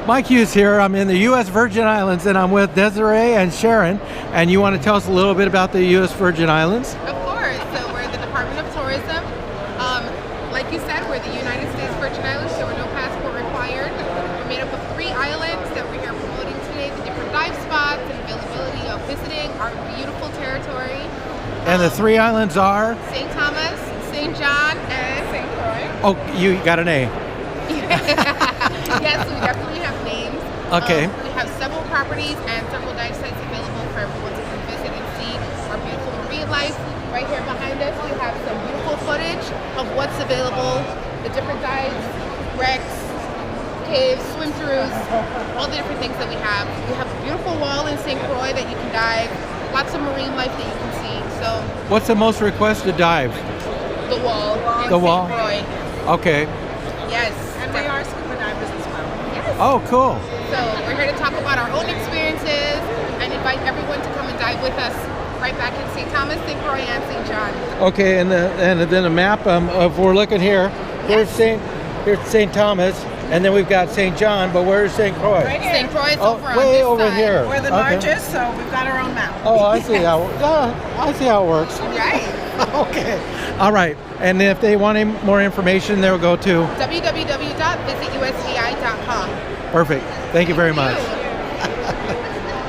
Mike Hughes here. I'm in the U.S. Virgin Islands and I'm with Desiree and Sharon. And you want to tell us a little bit about the U.S. Virgin Islands? Of course. So we're the Department of Tourism. Like you said, we're the United States Virgin Islands, so we're no passport required. We're made up of 3 islands that we're here promoting today, the different dive spots and availability of visiting our beautiful territory. And the 3 islands are? St. Thomas, St. John, and St. Croix. Oh, you got an A. Yes, we definitely have names. Okay. We have several properties and several dive sites available for everyone to come visit and see our beautiful marine life. Right here behind us, we have some beautiful footage of what's available, the different dives, wrecks, caves, swim-throughs, all the different things that we have. We have a beautiful wall in St. Croix that you can dive, lots of marine life that you can see. So, what's the most requested dive? the wall in The wall? St. Croix. Okay. Yes. And we are scuba divers as well. Yes. Oh, cool. So we're here to talk about our own experiences and invite everyone to come and dive with us right back in St. Thomas, St. Croix, and St. John. Okay, and then a map of we're looking here. Here's St. Thomas, and then we've got St. John, but where's St. Croix? Right here. St. Croix is Oh, over on way this over side. here. We're the Okay. largest, so we've got our own map. Oh, I see how it works. Right. Okay. All right. And if they want any more information, they'll go to www.visitusvi.com. Perfect. Thank you very much. Thank you.